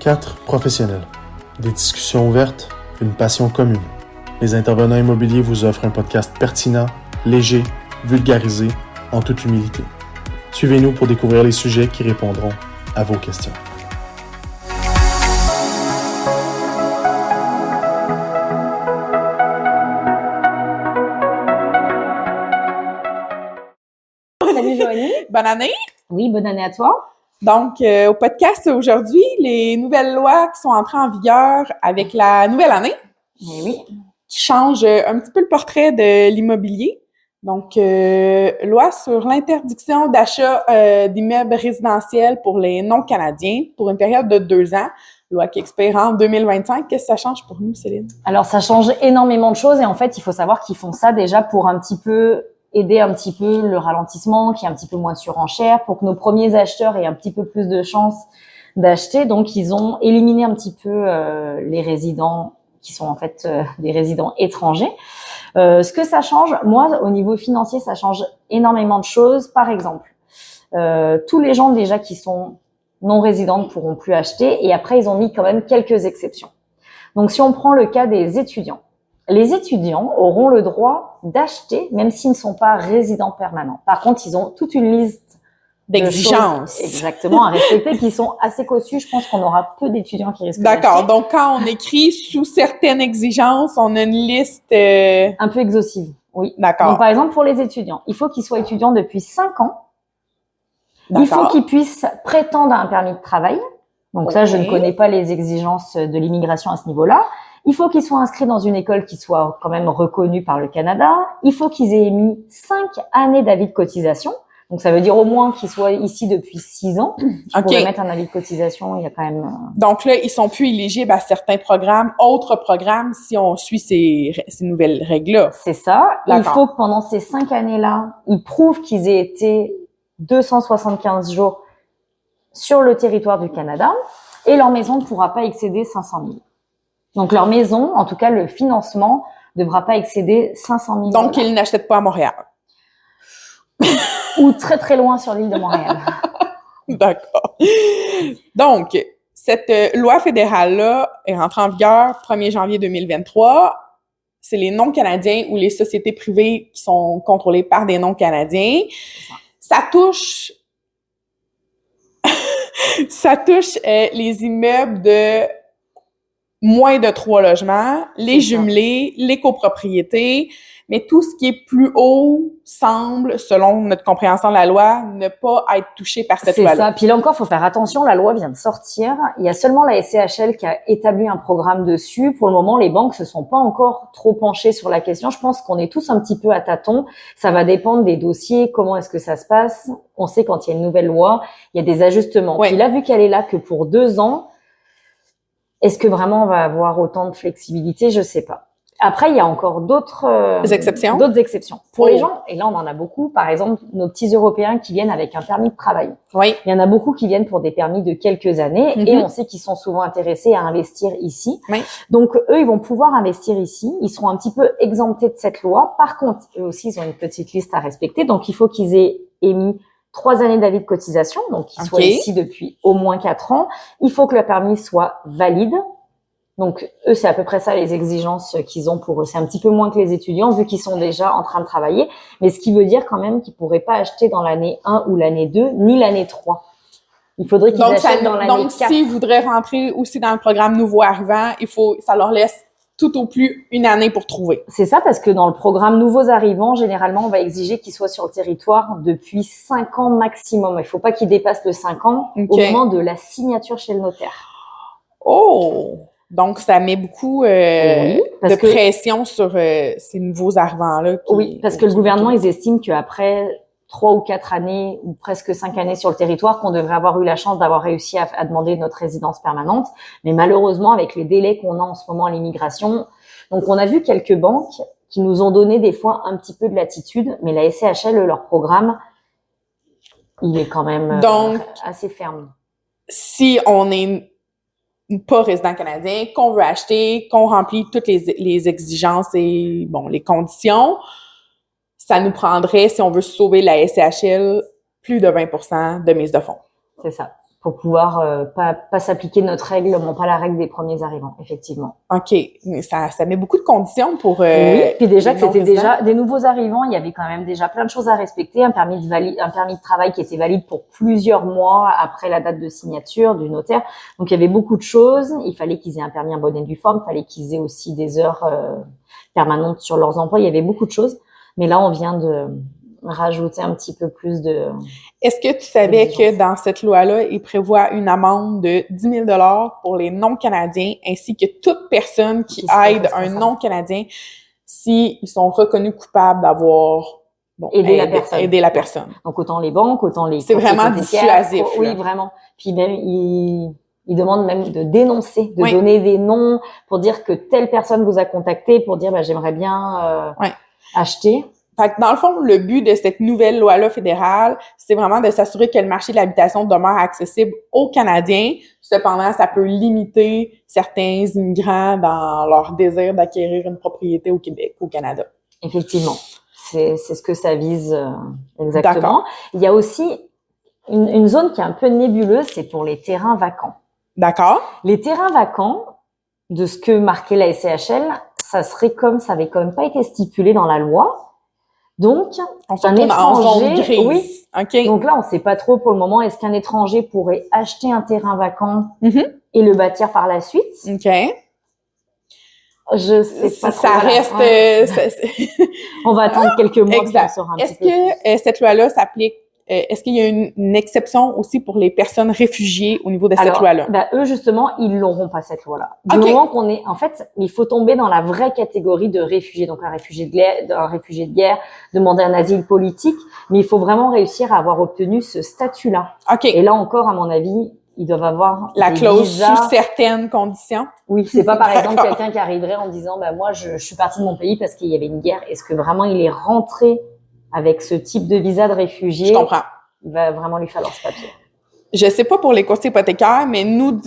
4 professionnels. Des discussions ouvertes, une passion commune. Les intervenants immobiliers vous offrent un podcast pertinent, léger, vulgarisé, en toute humilité. Suivez-nous pour découvrir les sujets qui répondront à vos questions. Salut Joanie. Bonne année! Oui, bonne année à toi. Donc, au podcast aujourd'hui, les nouvelles lois qui sont entrées en vigueur avec la nouvelle année, Eh oui. qui changent un petit peu le portrait de l'immobilier. Donc, loi sur l'interdiction d'achat d'immeubles résidentiels pour les non-canadiens pour une période de 2 ans. Loi qui expire en 2025. Qu'est-ce que ça change pour nous, Céline? Alors, ça change énormément de choses et en fait, il faut savoir qu'ils font ça déjà pour un petit peu aider un petit peu le ralentissement, qu'il y ait un petit peu moins de surenchère, pour que nos premiers acheteurs aient un petit peu plus de chances d'acheter. Donc, ils ont éliminé un petit peu les résidents qui sont en fait des résidents étrangers. Ce que ça change, moi, au niveau financier, ça change énormément de choses. Par exemple, tous les gens déjà qui sont non résidents ne pourront plus acheter et après, ils ont mis quand même quelques exceptions. Donc, si on prend le cas des étudiants, les étudiants auront le droit d'acheter même s'ils ne sont pas résidents permanents. Par contre, ils ont toute une liste d'exigences. Exactement, à respecter qui sont assez cossues. Je pense qu'on aura peu d'étudiants qui risquent d'acheter. D'accord. Donc, quand on écrit sous certaines exigences, on a une liste... un peu exhaustive, oui. D'accord. Donc, par exemple, pour les étudiants, il faut qu'ils soient étudiants depuis 5 ans. D'accord. Il faut qu'ils puissent prétendre à un permis de travail. Donc ça, je ne connais pas les exigences de l'immigration à ce niveau-là. Il faut qu'ils soient inscrits dans une école qui soit quand même reconnue par le Canada. Il faut qu'ils aient émis 5 années d'avis de cotisation. Donc, ça veut dire au moins qu'ils soient ici depuis 6 ans. Pour mettre un avis de cotisation, il y a quand même... Donc là, ils sont plus éligibles à certains programmes, autres programmes, si on suit ces nouvelles règles-là. C'est ça. D'accord. Il faut que pendant ces 5 années-là, ils prouvent qu'ils aient été 275 jours sur le territoire du Canada et leur maison ne pourra pas excéder 500 000. Donc, leur maison, en tout cas, le financement ne devra pas excéder 500 000 $. Donc, ils n'achètent pas à Montréal. Ou très, très loin sur l'île de Montréal. D'accord. Donc, cette loi fédérale-là est rentrée en vigueur 1er janvier 2023. C'est les non-canadiens ou les sociétés privées qui sont contrôlées par des non-canadiens. Ça touche les immeubles de moins de 3 logements, les jumelés, les copropriétés, mais tout ce qui est plus haut semble, selon notre compréhension de la loi, ne pas être touché par cette loi-là. C'est ça. Puis là encore, il faut faire attention, la loi vient de sortir. Il y a seulement la SCHL qui a établi un programme dessus. Pour le moment, les banques se sont pas encore trop penchées sur la question. Je pense qu'on est tous un petit peu à tâtons. Ça va dépendre des dossiers, comment est-ce que ça se passe. On sait quand il y a une nouvelle loi, il y a des ajustements. Ouais. Puis là, vu qu'elle est là que pour 2 ans, est-ce que vraiment on va avoir autant de flexibilité? Je sais pas. Après, il y a encore d'autres exceptions. D'autres exceptions. Pour les gens, et là on en a beaucoup, par exemple, nos petits Européens qui viennent avec un permis de travail. Oui. Il y en a beaucoup qui viennent pour des permis de quelques années et on sait qu'ils sont souvent intéressés à investir ici. Oui. Donc, eux, ils vont pouvoir investir ici. Ils seront un petit peu exemptés de cette loi. Par contre, eux aussi, ils ont une petite liste à respecter. Donc, il faut qu'ils aient émis 3 années d'avis de cotisation, donc qu'ils soient ici depuis au moins 4 ans. Il faut que le permis soit valide. Donc, eux, c'est à peu près ça les exigences qu'ils ont pour eux. C'est un petit peu moins que les étudiants, vu qu'ils sont déjà en train de travailler. Mais ce qui veut dire quand même qu'ils pourraient pas acheter dans l'année 1 ou l'année 2, ni l'année 3. Il faudrait qu'ils achètent dans l'année 4. Donc, s'ils voudraient rentrer aussi dans le programme nouveau arrivant, ça leur laisse tout au plus 1 année pour trouver. C'est ça, parce que dans le programme Nouveaux Arrivants, généralement, on va exiger qu'ils soient sur le territoire depuis 5 ans maximum. Il faut pas qu'ils dépassent le 5 ans au moment de la signature chez le notaire. Oh! Donc, ça met beaucoup de pression sur ces nouveaux arrivants-là. Oui, parce que le gouvernement, ils estiment qu'après 3 ou 4 années, ou presque 5 années sur le territoire, qu'on devrait avoir eu la chance d'avoir réussi à demander notre résidence permanente. Mais malheureusement, avec les délais qu'on a en ce moment à l'immigration, donc on a vu quelques banques qui nous ont donné des fois un petit peu de latitude, mais la SCHL, leur programme, il est quand même assez ferme. Si on est pas résident canadien, qu'on veut acheter, qu'on remplit toutes les exigences et les conditions, ça nous prendrait, si on veut sauver la SCHL, plus de 20% de mise de fonds. C'est ça. pour pouvoir pas s'appliquer notre règle, pas la règle des premiers arrivants, effectivement. OK. Mais ça met beaucoup de conditions pour oui, puis déjà que c'était non-résidents. déjà des nouveaux arrivants, il y avait quand même déjà plein de choses à respecter, un permis de travail qui était valide pour plusieurs mois après la date de signature du notaire. Donc il y avait beaucoup de choses, il fallait qu'ils aient un permis en bonne et due forme, il fallait qu'ils aient aussi des heures permanentes sur leurs emplois, il y avait beaucoup de choses. Mais là, on vient de rajouter un petit peu plus de... Est-ce que tu savais que dans cette loi-là, il prévoit une amende de 10 000 $ pour les non-Canadiens ainsi que toute personne qui aide un non-Canadien s'ils sont reconnus coupables d'avoir aidé la personne. Donc, autant les banques, autant les... C'est vraiment dissuasif. Oui, vraiment. Puis même, ils demandent même de dénoncer, de donner des noms pour dire que telle personne vous a contacté pour dire j'aimerais bien acheter. Fait que dans le fond, le but de cette nouvelle loi-là fédérale, c'est vraiment de s'assurer que le marché de l'habitation demeure accessible aux Canadiens. Cependant, ça peut limiter certains immigrants dans leur désir d'acquérir une propriété au Québec, au Canada. Effectivement. C'est ce que ça vise exactement. D'accord. Il y a aussi une zone qui est un peu nébuleuse, c'est pour les terrains vacants. D'accord. Les terrains vacants, de ce que marquait la SCHL, ça avait quand même pas été stipulé dans la loi. Donc, un étranger, oui. Okay. Donc là, on sait pas trop pour le moment. Est-ce qu'un étranger pourrait acheter un terrain vacant et le bâtir par la suite? OK. Je sais pas trop. Ça reste... on va attendre quelques mois pour en saura un petit peu. Est-ce que cette loi-là s'applique? Est-ce qu'il y a une exception aussi pour les personnes réfugiées au niveau de cette loi-là? Eux, justement, ils l'auront pas, cette loi-là. Du moment qu'on est, en fait, il faut tomber dans la vraie catégorie de réfugiés. Donc, un réfugié de guerre, demander un asile politique. Mais il faut vraiment réussir à avoir obtenu ce statut-là. OK. Et là encore, à mon avis, ils doivent avoir la clause sous certaines conditions. Oui, c'est pas, par exemple, quelqu'un qui arriverait en disant, moi, je suis parti de mon pays parce qu'il y avait une guerre. Est-ce que vraiment il est rentré avec ce type de visa de réfugié? Je comprends. Il va vraiment lui falloir ce papier. Je sais pas pour les courtiers hypothécaires, mais nous,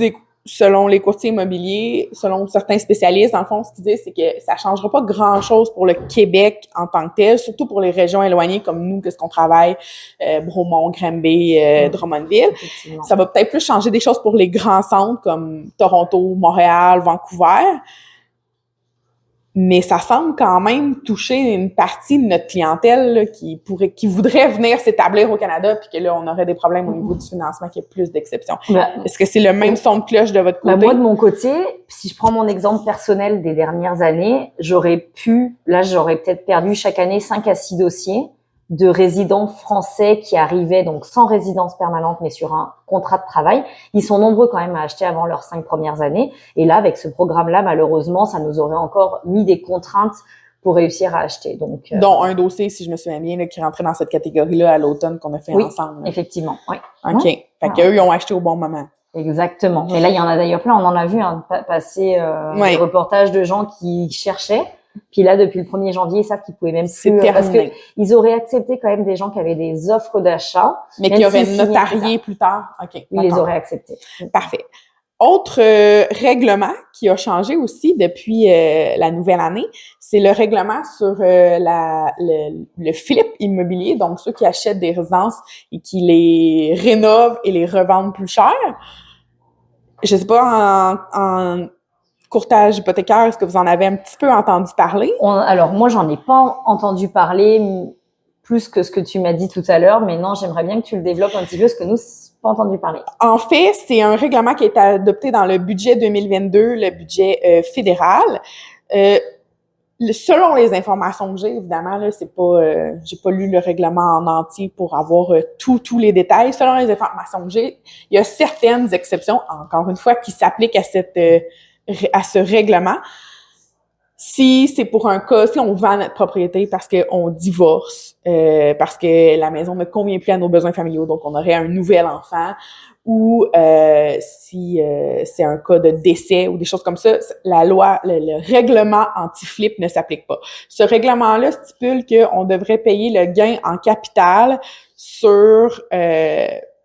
selon les courtiers immobiliers, selon certains spécialistes, dans le fond, ce qu'ils disent, c'est que ça changera pas grand-chose pour le Québec en tant que tel, surtout pour les régions éloignées comme nous, qu'est-ce qu'on travaille, Bromont, Granby, Drummondville. Ça va peut-être plus changer des choses pour les grands centres comme Toronto, Montréal, Vancouver. Mais ça semble quand même toucher une partie de notre clientèle là, qui voudrait venir s'établir au Canada, puis que là, on aurait des problèmes au niveau du financement, qu'il y a plus d'exceptions. Est-ce que c'est le même son de cloche de votre côté? Moi, de mon côté, si je prends mon exemple personnel des dernières années, j'aurais peut-être perdu chaque année 5 à 6 dossiers de résidents français qui arrivaient donc sans résidence permanente mais sur un contrat de travail. Ils sont nombreux quand même à acheter avant leurs 5 premières années. Et là, avec ce programme-là, malheureusement, ça nous aurait encore mis des contraintes pour réussir à acheter. Donc, dont un dossier, si je me souviens bien, là, qui rentrait dans cette catégorie-là à l'automne qu'on a fait ensemble. Oui, effectivement. Oui. OK. Fait qu'eux, ils ont acheté au bon moment. Exactement. Mais là, il y en a d'ailleurs plein. On en a vu passer des reportages de gens qui cherchaient. Puis là, depuis le 1er janvier, ils savent qu'ils pouvaient même plus... parce que ils auraient accepté quand même des gens qui avaient des offres d'achat. Mais qui auraient notarié plus tard. OK. Ils les auraient acceptés. Parfait. Autre règlement qui a changé aussi depuis la nouvelle année, c'est le règlement sur le flip immobilier, donc ceux qui achètent des résidences et qui les rénovent et les revendent plus cher. Je sais pas, en courtage hypothécaire, est-ce que vous en avez un petit peu entendu parler? Alors, moi, j'en ai pas entendu parler plus que ce que tu m'as dit tout à l'heure, mais non, j'aimerais bien que tu le développes un petit peu, parce que nous, pas entendu parler. En fait, c'est un règlement qui a été adopté dans le budget 2022, le budget fédéral. Selon les informations que j'ai, évidemment, là, c'est pas, j'ai pas lu le règlement en entier pour avoir tous les détails. Selon les informations que j'ai, il y a certaines exceptions, encore une fois, qui s'appliquent à ce règlement. Si c'est pour un cas, si on vend notre propriété parce qu'on divorce, parce que la maison ne convient plus à nos besoins familiaux, donc on aurait un nouvel enfant, ou si c'est un cas de décès ou des choses comme ça, la loi, le règlement anti-flip ne s'applique pas. Ce règlement-là stipule qu'on devrait payer le gain en capital sur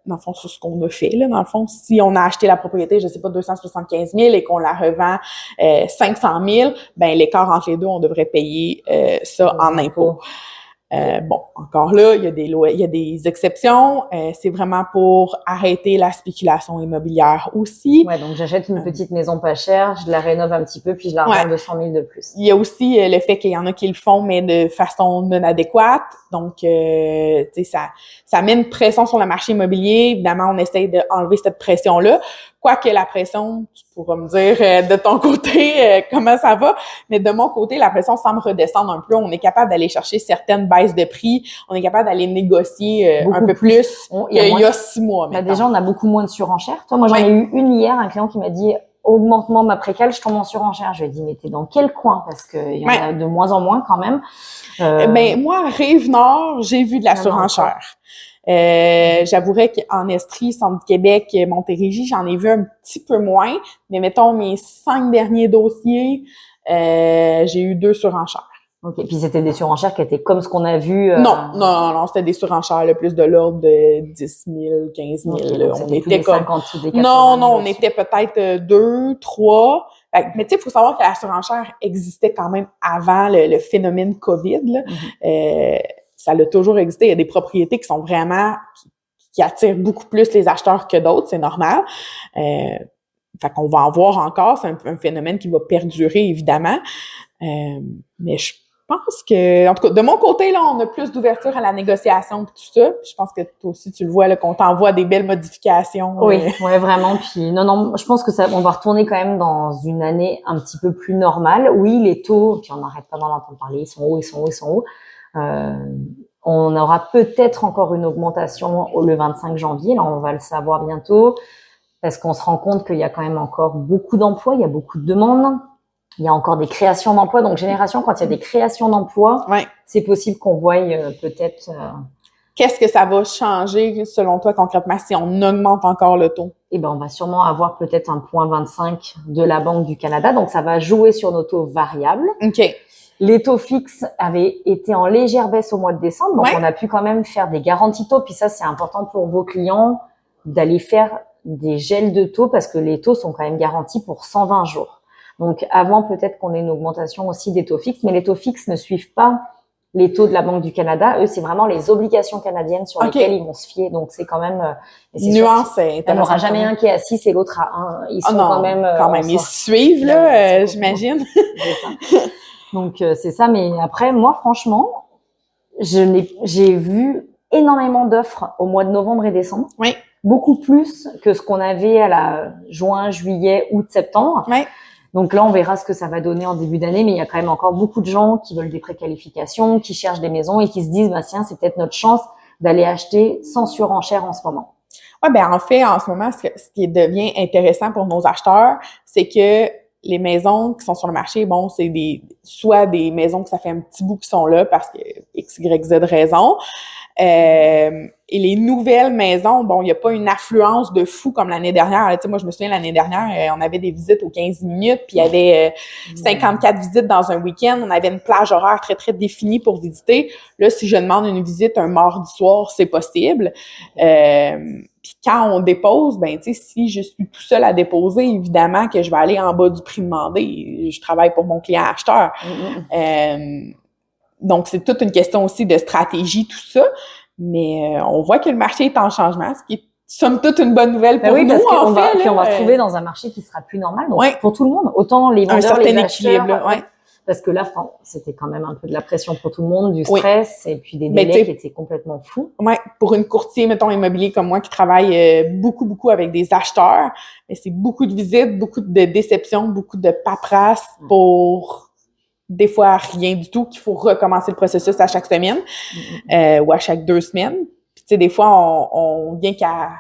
dans le fond, sur ce qu'on a fait, là, dans le fond. Si on a acheté la propriété, je sais pas, 275 000 et qu'on la revend 500 000, ben l'écart entre les deux, on devrait payer ça en impôts. Bon, encore là, il y a des exceptions. C'est vraiment pour arrêter la spéculation immobilière aussi. Ouais, donc j'achète une petite maison pas chère, je la rénove un petit peu, puis je la revends 200 000 de plus. Il y a aussi le fait qu'il y en a qui le font, mais de façon non adéquate. Donc, tu sais, ça met une pression sur le marché immobilier. Évidemment, on essaye d'enlever cette pression-là. Quoique la pression, tu pourras me dire de ton côté comment ça va, mais de mon côté, la pression semble redescendre un peu. On est capable d'aller chercher certaines baisses de prix. On est capable d'aller négocier un peu plus qu'il y a 6 mois. Bah déjà, on a beaucoup moins de surenchères. Toi, moi, j'en ai eu une hier, un client qui m'a dit « Augmente-moi ma précale, je tombe en surenchère ». Je lui ai dit « Mais t'es dans quel coin ?» Parce qu'il y en a de moins en moins quand même. Ben moi, à Rive-Nord, j'ai vu de la surenchère. J'avouerais qu'en Estrie, Centre-Québec, Montérégie, j'en ai vu un petit peu moins. Mais mettons, mes 5 derniers dossiers, j'ai eu 2 surenchères. OK. Puis c'était des surenchères qui étaient comme ce qu'on a vu. Non, c'était des surenchères le plus de l'ordre de 10 000, 15 000. Okay, là. On était comme 50 ou des 80 Non, on était peut-être 2, 3. Mais tu sais, il faut savoir que la surenchère existait quand même avant le phénomène COVID. Là. Ça a toujours existé. Il y a des propriétés qui sont vraiment qui attirent beaucoup plus les acheteurs que d'autres, c'est normal. Fait qu'on va en voir encore. C'est un phénomène qui va perdurer, évidemment. Mais je pense que, en tout cas, de mon côté, là, on a plus d'ouverture à la négociation que tout ça. Je pense que toi aussi, tu le vois, là, qu'on t'envoie des belles modifications. Oui, ouais, vraiment. Puis, non, je pense que on va retourner quand même dans une année un petit peu plus normale. Oui, les taux, puis on n'arrête pas d'en entendre parler, ils sont hauts. On aura peut-être encore une augmentation le 25 janvier. Là, on va le savoir bientôt parce qu'on se rend compte qu'il y a quand même encore beaucoup d'emplois, il y a beaucoup de demandes. Il y a encore des créations d'emplois. Donc, Génération, quand il y a des créations d'emplois, c'est possible qu'on voie peut-être... Qu'est-ce que ça va changer, selon toi, concrètement, si on augmente encore le taux? Eh ben, on va sûrement avoir peut-être un 0,25 de la Banque du Canada. Donc, ça va jouer sur nos taux variables. OK. Les taux fixes avaient été en légère baisse au mois de décembre. Donc, on a pu quand même faire des garanties taux. Puis ça, c'est important pour vos clients d'aller faire des gels de taux parce que les taux sont quand même garantis pour 120 jours. Donc, avant, peut-être qu'on ait une augmentation aussi des taux fixes, mais les taux fixes ne suivent pas les taux de la Banque du Canada. Eux, c'est vraiment les obligations canadiennes sur lesquelles ils vont se fier. Donc, c'est quand même... nuance intéressante. Il n'y en aura jamais un qui est à 6 et l'autre à 1. Ils sont quand même... Ils suivent, là, j'imagine. C'est ça. Donc, c'est ça. Mais après, moi, franchement, j'ai vu énormément d'offres au mois de novembre et décembre. Oui. Beaucoup plus que ce qu'on avait à la juin, juillet, août, septembre. Oui. Donc là, on verra ce que ça va donner en début d'année, mais il y a quand même encore beaucoup de gens qui veulent des préqualifications, qui cherchent des maisons et qui se disent, bah tiens, c'est peut-être notre chance d'aller acheter sans surenchère en ce moment. Ouais, ben en fait, en ce moment, ce qui devient intéressant pour nos acheteurs, c'est que les maisons qui sont sur le marché, bon, c'est soit des maisons que ça fait un petit bout qui sont là parce que X, Y, Z raison. Et les nouvelles maisons, bon, il n'y a pas une affluence de fou comme l'année dernière. Tu sais, moi, je me souviens, l'année dernière, on avait des visites aux 15 minutes, puis il y avait 54 visites dans un week-end. On avait une plage horaire très, très définie pour visiter. Là, si je demande une visite un mardi soir, c'est possible. Puis quand on dépose, ben tu sais, si je suis tout seul à déposer, évidemment que je vais aller en bas du prix demandé. Je travaille pour mon client acheteur. Donc, c'est toute une question aussi de stratégie, tout ça. Mais on voit que le marché est en changement, ce qui est somme toute une bonne nouvelle pour nous, en fait. Puis on va trouver dans un marché qui sera plus normal. Donc, pour tout le monde, autant les vendeurs, les acheteurs. Parce que là, c'était quand même un peu de la pression pour tout le monde, du stress et puis des délais qui étaient complètement fous. Ouais, pour une courtier, mettons, immobilier comme moi, qui travaille beaucoup avec des acheteurs, mais c'est beaucoup de visites, beaucoup de déceptions, beaucoup de paperasse pour des fois rien du tout, qu'il faut recommencer le processus à chaque semaine ou à chaque 2 semaines. Puis tu sais, des fois, on vient qu'à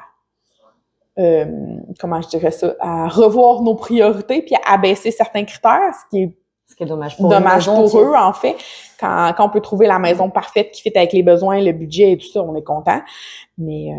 comment je dirais ça, à revoir nos priorités puis à abaisser certains critères, ce qui est dommage pour eux, en fait. Quand on peut trouver la maison parfaite qui fit avec les besoins, le budget et tout ça, on est content. Mais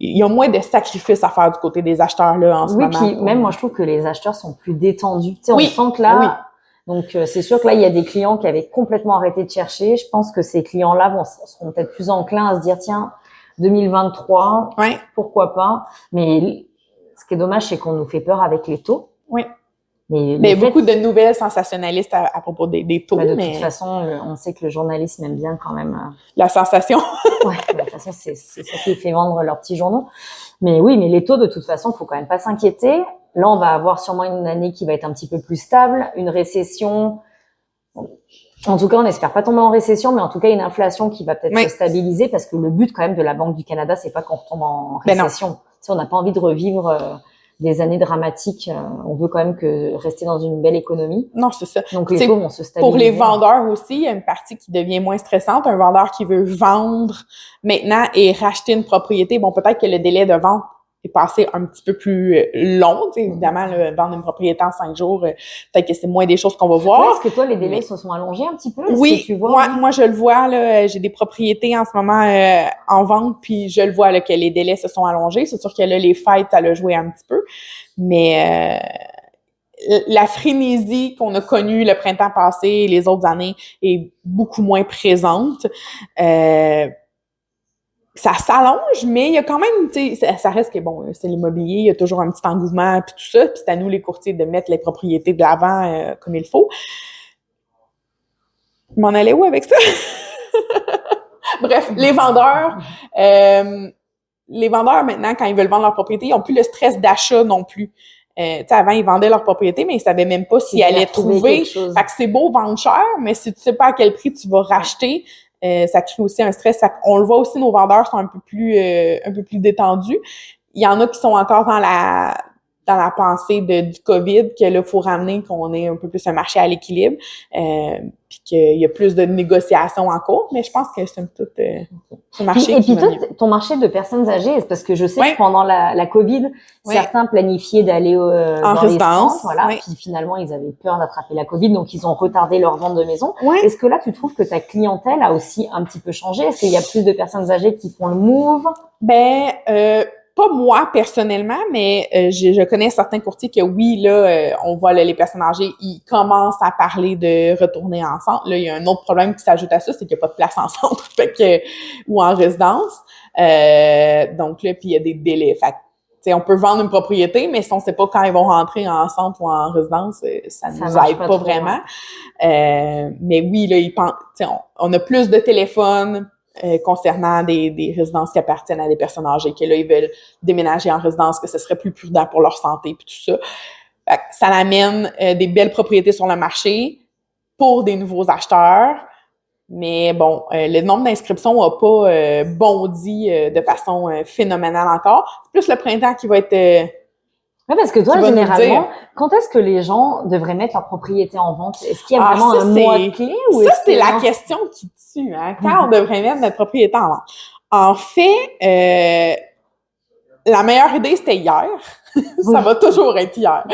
il y a moins de sacrifices à faire du côté des acheteurs là en ce moment. Oui, puis même moi, je trouve que les acheteurs sont plus détendus. Tu sais, on sent que là... Donc, c'est sûr que là, il y a des clients qui avaient complètement arrêté de chercher. Je pense que ces clients-là seront peut-être plus enclins à se dire, tiens, 2023, pourquoi pas. Mais ce qui est dommage, c'est qu'on nous fait peur avec les taux. Oui. Mais beaucoup de nouvelles sensationnalistes à propos des taux. De toute façon, on sait que le journalisme aime bien quand même... La sensation. Ouais, de toute façon, c'est ça qui fait vendre leurs petits journaux. Mais oui, mais les taux, de toute façon, faut quand même pas s'inquiéter. Là, on va avoir sûrement une année qui va être un petit peu plus stable, une récession. En tout cas, on n'espère pas tomber en récession, mais en tout cas, une inflation qui va peut-être se stabiliser, parce que le but quand même de la Banque du Canada, c'est pas qu'on retombe en récession. On n'a pas envie de revivre des années dramatiques. On veut quand même rester dans une belle économie. Non, c'est ça. Donc les taux vont se stabiliser. Pour les vendeurs aussi, il y a une partie qui devient moins stressante. Un vendeur qui veut vendre maintenant et racheter une propriété, bon, peut-être que le délai de vente est passé un petit peu plus long. Évidemment, vendre une propriété en 5 jours, peut-être que c'est moins des choses qu'on va voir. Est-ce que toi, les délais se sont allongés un petit peu? Oui, que tu vois, moi, je le vois. Là, j'ai des propriétés en ce moment en vente, puis je le vois là, que les délais se sont allongés. C'est sûr que là, les fêtes, ça l'a joué un petit peu. Mais la frénésie qu'on a connue le printemps passé et les autres années est beaucoup moins présente. Ça s'allonge, mais il y a quand même, tu sais, ça reste que, bon, c'est l'immobilier, il y a toujours un petit engouement, puis tout ça, puis c'est à nous, les courtiers, de mettre les propriétés de l'avant comme il faut. Je m'en allais où avec ça? Bref, les vendeurs, maintenant, quand ils veulent vendre leur propriété, ils n'ont plus le stress d'achat non plus. Tu sais, avant, ils vendaient leur propriété, mais ils savaient même pas s'ils allaient trouver. Fait que c'est beau vendre cher, mais si tu sais pas à quel prix tu vas racheter, ça crée aussi un stress. On le voit aussi, nos vendeurs sont un peu plus détendus. Il y en a qui sont encore dans la pensée du COVID, que là, faut ramener qu'on ait un peu plus un marché à l'équilibre, puis qu'il y a plus de négociations en cours, mais je pense que c'est tout ce marché. Et puis toi, ton marché de personnes âgées, parce que je sais que pendant la COVID, certains planifiaient d'aller en résidence, voilà, puis finalement, ils avaient peur d'attraper la COVID, donc ils ont retardé leur vente de maison. Est-ce que là, tu trouves que ta clientèle a aussi un petit peu changé? Est-ce qu'il y a plus de personnes âgées qui font le move? Pas moi personnellement, mais je connais certains courtiers que oui, là, on voit là, les personnes âgées, ils commencent à parler de retourner en centre. Là, il y a un autre problème qui s'ajoute à ça, c'est qu'il n'y a pas de place en centre, ou en résidence. Donc là, puis il y a des délais. Fait que, on peut vendre une propriété, mais si on ne sait pas quand ils vont rentrer en centre ou en résidence, ça nous aide pas vraiment. Mais oui, là, ils pensent, on a plus de téléphones concernant des résidences qui appartiennent à des personnes âgées, que là, ils veulent déménager en résidence, que ce serait plus prudent pour leur santé, puis tout ça. Fait que ça amène des belles propriétés sur le marché pour des nouveaux acheteurs. Mais bon, le nombre d'inscriptions n'a pas bondi de façon phénoménale encore. C'est plus le printemps qui va être... Oui, parce que toi, généralement, quand est-ce que les gens devraient mettre leur propriété en vente? Est-ce qu'il y a vraiment un mois clé? Ça, c'est la question qui tue. Hein? Quand on devrait mettre notre propriété en vente? En fait, la meilleure idée, c'était hier. Ça va toujours être hier.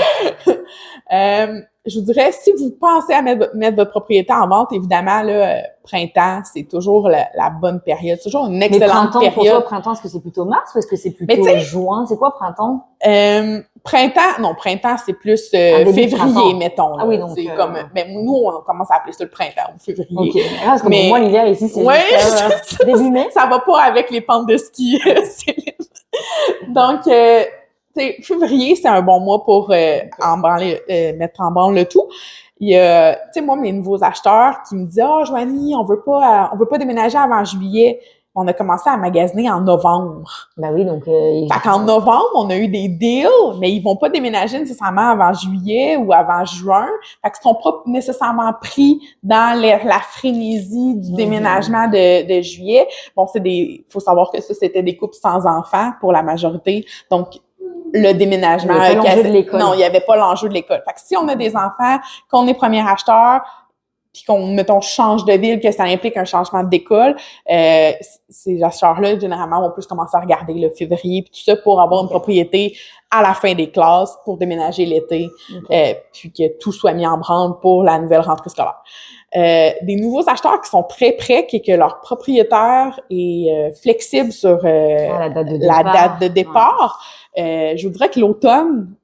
Je vous dirais, si vous pensez à mettre votre propriété en vente, évidemment, là, printemps, c'est toujours la bonne période. C'est toujours une excellente période. Pour toi, printemps, est-ce que c'est plutôt mars ou est-ce que c'est plutôt juin? C'est quoi printemps? Printemps, c'est plus février, mettons. Ah oui, donc c'est comme, nous, on commence à appeler ça le printemps ou février. OK. Parce que pour moi, l'hiver ici, c'est juste début mai. Ça va pas avec les pentes de ski, Céline. Donc, février, c'est un bon mois pour mettre en branle le tout. Il y a, moi, mes nouveaux acheteurs qui me disent, Joanie, on veut pas déménager avant juillet. On a commencé à magasiner en novembre. Ben oui, donc... Fait qu'en novembre, on a eu des deals, mais ils vont pas déménager nécessairement avant juillet ou avant juin. Fait qu'ils sont pas nécessairement pris dans la frénésie du déménagement de juillet. Bon, faut savoir que ça, c'était des couples sans enfants pour la majorité. Donc, le déménagement... Il n'y avait pas l'enjeu de l'école. Non, il n'y avait pas l'enjeu de l'école. Fait que si on a des enfants, qu'on est premier acheteur, puis qu'on, mettons, change de ville, que ça implique un changement d'école, ces acheteurs-là, généralement, vont plus commencer à regarder le février, puis tout ça, pour avoir une propriété à la fin des classes, pour déménager l'été, puis que tout soit mis en branle pour la nouvelle rentrée scolaire. des nouveaux acheteurs qui sont très prêts et que leur propriétaire est flexible sur la date de départ. Je vous dirais que l'automne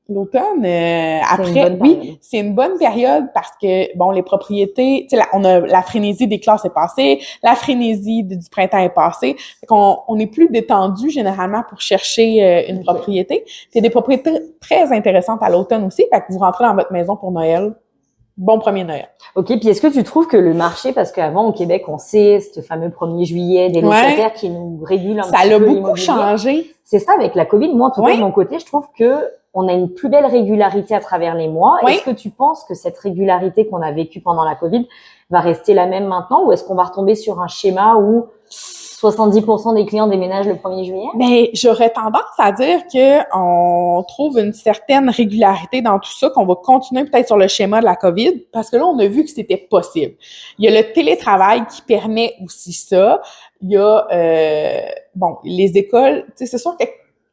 après, oui, c'est une bonne période parce que, bon, les propriétés, tu sais, on a la frénésie des classes est passée, la frénésie du printemps est passée. Fait on est plus détendu généralement pour chercher une propriété. Il y a des propriétés très intéressantes à l'automne aussi, fait que vous rentrez dans votre maison pour Noël. Bon premier Noël. OK, puis est-ce que tu trouves que le marché, parce qu'avant au Québec, on sait, ce fameux 1er juillet, des locataires qui nous régulent un petit peu l'immobilier. Ça a beaucoup changé. C'est ça, avec la COVID. Moi, en tout cas, de mon côté, je trouve que on a une plus belle régularité à travers les mois. Est-ce que tu penses que cette régularité qu'on a vécue pendant la COVID va rester la même maintenant, ou est-ce qu'on va retomber sur un schéma où 70% des clients déménagent le 1er juillet? Mais j'aurais tendance à dire que on trouve une certaine régularité dans tout ça, qu'on va continuer peut-être sur le schéma de la COVID, parce que là, on a vu que c'était possible. Il y a le télétravail qui permet aussi ça. Il y a, les écoles, tu sais, c'est sûr que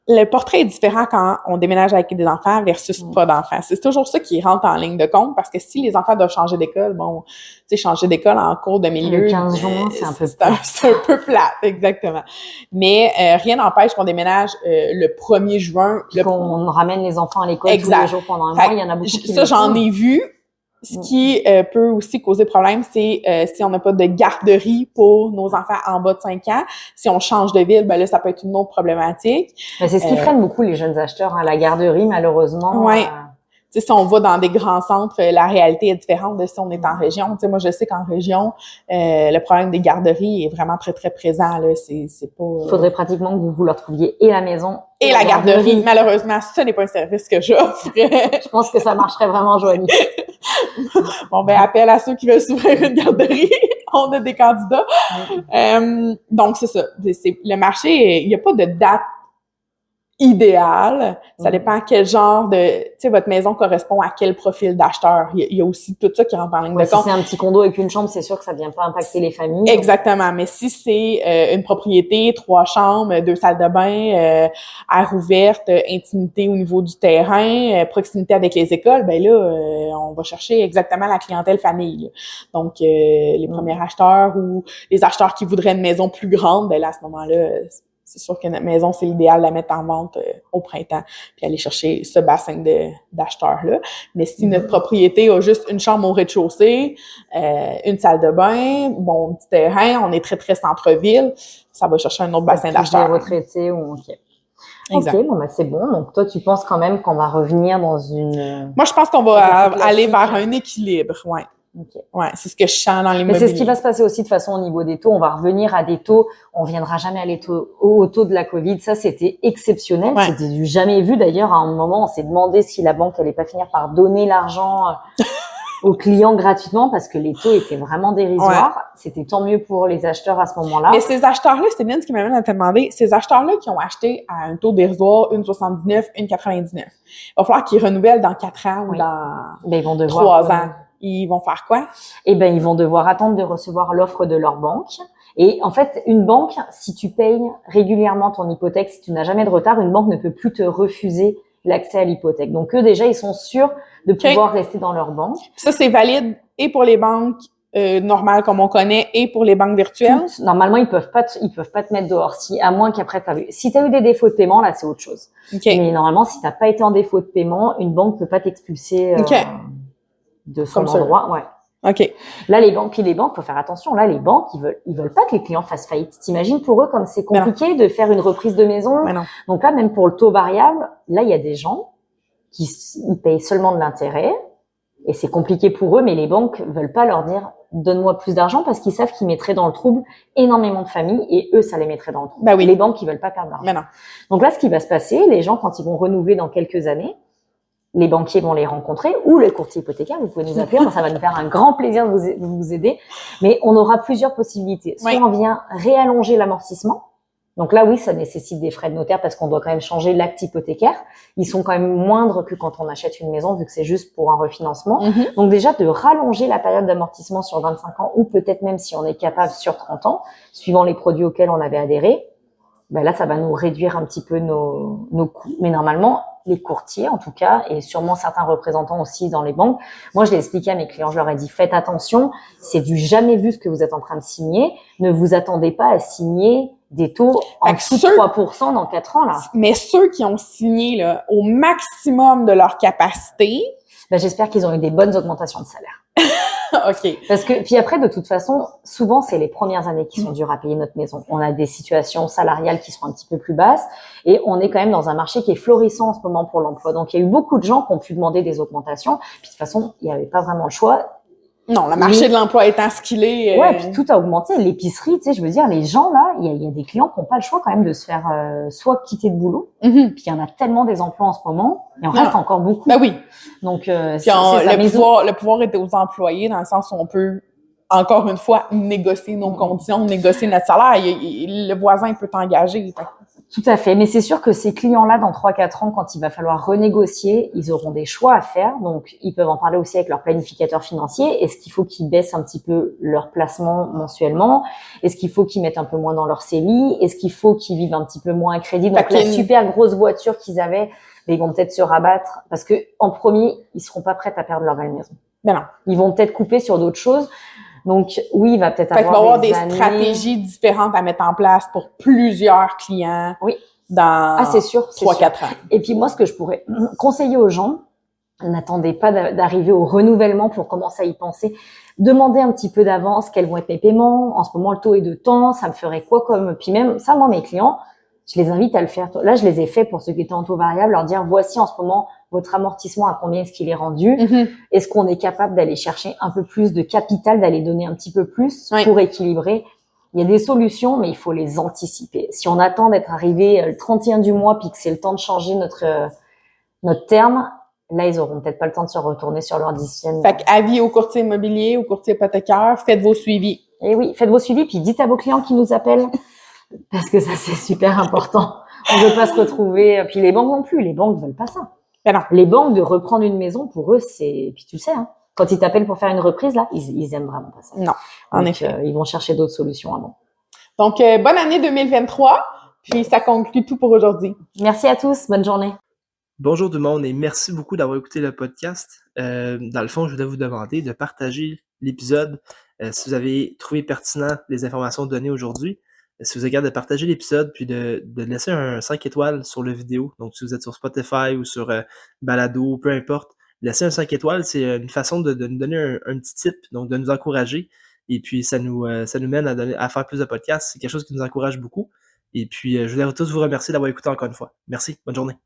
le portrait est différent quand on déménage avec des enfants versus pas d'enfants. C'est toujours ça qui rentre en ligne de compte, parce que si les enfants doivent changer d'école, bon, tu sais, changer d'école en cours de milieu. Le 15 juin, c'est un peu plate. C'est un peu plate, exactement. Mais rien n'empêche qu'on déménage le 1er juin. Qu'on ramène les enfants à l'école tous les jours pendant un mois. Il y en a beaucoup qui ça, j'en ai vu. Ce qui peut aussi causer problème, c'est si on n'a pas de garderie pour nos enfants en bas de 5 ans. Si on change de ville, ben là, ça peut être une autre problématique. Mais c'est ce qui freine beaucoup les jeunes acheteurs, hein, la garderie, malheureusement. Oui. Tu sais, si on va dans des grands centres, la réalité est différente de si on est en région. Tu sais, moi, je sais qu'en région, le problème des garderies est vraiment très, très présent, là. C'est pas... Il faudrait pratiquement que vous leur trouviez et la maison et la garderie. Malheureusement, ce n'est pas un service que j'offre. Je pense que ça marcherait vraiment, Joanie. Bon, ben, appel à ceux qui veulent s'ouvrir une garderie. On a des candidats. Donc, c'est ça. Le marché, il n'y a pas de date idéal. Ça dépend quel genre de... Tu sais, votre maison correspond à quel profil d'acheteur. Il y a aussi tout ça qui rentre en ligne de compte. Si c'est un petit condo avec une chambre, c'est sûr que ça vient pas impacter les familles. Exactement. Mais si c'est une propriété, 3 chambres, 2 salles de bain, air ouverte, intimité au niveau du terrain, proximité avec les écoles, ben là, on va chercher exactement la clientèle famille. Là. Donc, les premiers acheteurs ou les acheteurs qui voudraient une maison plus grande, ben là, à ce moment-là... C'est sûr que notre maison, c'est l'idéal de la mettre en vente au printemps, puis aller chercher ce bassin d'acheteurs-là. Mais si notre propriété a juste une chambre au rez-de-chaussée, une salle de bain, bon, petit terrain, on est très, très centre-ville, ça va chercher un autre bassin d'acheteurs. Retraité ou OK. Exact. OK, bon, ben c'est bon. Donc, toi, tu penses quand même qu'on va revenir dans une... Moi, je pense qu'on va aller vers un équilibre, ouais. Okay. Ouais, c'est ce que je sens dans l'immobilier. Mais c'est ce qui va se passer aussi de façon au niveau des taux. On va revenir à des taux. On viendra jamais à au taux de la Covid. Ça, c'était exceptionnel. Ouais. C'était du jamais vu. D'ailleurs, à un moment, on s'est demandé si la banque allait pas finir par donner l'argent aux clients gratuitement parce que les taux étaient vraiment dérisoires. Ouais. C'était tant mieux pour les acheteurs à ce moment-là. Mais ces acheteurs-là, c'était bien ce qui m'amène à te demander, ces acheteurs-là qui ont acheté à un taux dérisoire, 1,79, 1,99, il va falloir qu'ils renouvellent dans 4 ans ou dans ils vont devoir 3 ans. Ils vont faire quoi? Eh ben, ils vont devoir attendre de recevoir l'offre de leur banque. Et en fait, une banque, si tu payes régulièrement ton hypothèque, si tu n'as jamais de retard, une banque ne peut plus te refuser l'accès à l'hypothèque. Donc, eux, déjà, ils sont sûrs de pouvoir rester dans leur banque. Ça, c'est valide et pour les banques normales comme on connaît et pour les banques virtuelles? Normalement, ils peuvent pas te mettre dehors. À moins qu'après, si t'as eu des défauts de paiement, là, c'est autre chose. Okay. Mais normalement, si t'as pas été en défaut de paiement, une banque peut pas t'expulser. De son endroit, ouais. OK. Là, les banques, faut faire attention. Là, les banques, ils veulent pas que les clients fassent faillite. T'imagines pour eux comme c'est compliqué de faire une reprise de maison. Donc là, même pour le taux variable, là, il y a des gens qui ils payent seulement de l'intérêt et c'est compliqué pour eux, mais les banques veulent pas leur dire donne-moi plus d'argent parce qu'ils savent qu'ils mettraient dans le trouble énormément de familles et eux, ça les mettrait dans le trouble. Bah oui. Les banques, ils veulent pas perdre d'argent. Donc là, ce qui va se passer, les gens, quand ils vont renouveler dans quelques années, les banquiers vont les rencontrer ou les courtiers hypothécaires, vous pouvez nous appeler, ça va nous faire un grand plaisir de vous aider. Mais on aura plusieurs possibilités. Soit on vient réallonger l'amortissement. Donc là, oui, ça nécessite des frais de notaire parce qu'on doit quand même changer l'acte hypothécaire. Ils sont quand même moindres que quand on achète une maison vu que c'est juste pour un refinancement. Donc déjà, de rallonger la période d'amortissement sur 25 ans ou peut-être même si on est capable sur 30 ans, suivant les produits auxquels on avait adhéré. ben là, ça va nous réduire un petit peu nos coûts. Mais normalement, les courtiers, en tout cas, et sûrement certains représentants aussi dans les banques, moi, je l'ai expliqué à mes clients, je leur ai dit, faites attention, c'est du jamais vu ce que vous êtes en train de signer. Ne vous attendez pas à signer des taux en dessous de 3% dans 4 ans, là. Mais ceux qui ont signé, là, au maximum de leur capacité... Ben, j'espère qu'ils ont eu des bonnes augmentations de salaire. OK. Parce que, puis après, de toute façon, souvent, c'est les premières années qui sont dures à payer notre maison. On a des situations salariales qui sont un petit peu plus basses et on est quand même dans un marché qui est florissant en ce moment pour l'emploi. Donc, il y a eu beaucoup de gens qui ont pu demander des augmentations. Puis, de toute façon, il n'y avait pas vraiment le choix. Non, le marché de l'emploi étant ce qu'il est... Ouais, puis tout a augmenté. L'épicerie, tu sais, je veux dire, les gens, là, il y a des clients qui n'ont pas le choix quand même de se faire soit quitter de boulot, puis il y en a tellement des emplois en ce moment, il en reste encore beaucoup. Ben oui. Donc, puis le pouvoir est aux employés dans le sens où on peut, encore une fois, négocier nos conditions, négocier notre salaire. Le voisin peut t'engager. Tout à fait. Mais c'est sûr que ces clients-là, dans 3-4 ans, quand il va falloir renégocier, ils auront des choix à faire. Donc, ils peuvent en parler aussi avec leur planificateur financier. Est-ce qu'il faut qu'ils baissent un petit peu leur placement mensuellement? Est-ce qu'il faut qu'ils mettent un peu moins dans leur CELI? Est-ce qu'il faut qu'ils vivent un petit peu moins à crédit? Donc, la super grosse voiture qu'ils avaient, ils vont peut-être se rabattre parce que, en premier, ils seront pas prêts à perdre leur belle maison. Ben non. Ils vont peut-être couper sur d'autres choses. Donc, oui, il va peut-être avoir des stratégies différentes à mettre en place pour plusieurs clients. Oui. Dans c'est sûr, 3-4 ans. Et puis moi, ce que je pourrais conseiller aux gens, n'attendez pas d'arriver au renouvellement pour commencer à y penser. Demandez un petit peu d'avance quels vont être mes paiements. En ce moment, le taux est de temps, ça me ferait quoi comme... Puis même, ça, moi, mes clients, je les invite à le faire. Là, je les ai fait pour ceux qui étaient en taux variable, leur dire, voici en ce moment votre amortissement, à combien est-ce qu'il est rendu? Est-ce qu'on est capable d'aller chercher un peu plus de capital, d'aller donner un petit peu plus pour équilibrer? Il y a des solutions, mais il faut les anticiper. Si on attend d'être arrivé le 31 du mois puis que c'est le temps de changer notre terme, là, ils auront peut-être pas le temps de se retourner sur leur décision. Fait qu'avis aux courtiers immobiliers, aux courtiers hypothécaires, faites vos suivis. Et oui, faites vos suivis puis dites à vos clients qui nous appellent parce que ça, c'est super important. On veut pas se retrouver. Puis les banques non plus. Les banques veulent pas ça. Ben non. Les banques, de reprendre une maison, pour eux, c'est... Puis tu le sais, hein, quand ils t'appellent pour faire une reprise, là, ils aiment vraiment pas ça. Non, en effet. Ils vont chercher d'autres solutions avant. Donc, bonne année 2023. Puis, ça conclut tout pour aujourd'hui. Merci à tous. Bonne journée. Bonjour tout le monde et merci beaucoup d'avoir écouté le podcast. Dans le fond, je voulais vous demander de partager l'épisode si vous avez trouvé pertinent les informations données aujourd'hui. Si vous êtes capable de partager l'épisode puis de laisser un 5 étoiles sur le vidéo, donc si vous êtes sur Spotify ou sur Balado, peu importe, laisser un 5 étoiles, c'est une façon de nous donner un petit tip, donc de nous encourager. Et puis ça nous mène à faire plus de podcasts. C'est quelque chose qui nous encourage beaucoup. Et puis je voulais tous vous remercier d'avoir écouté encore une fois. Merci, bonne journée.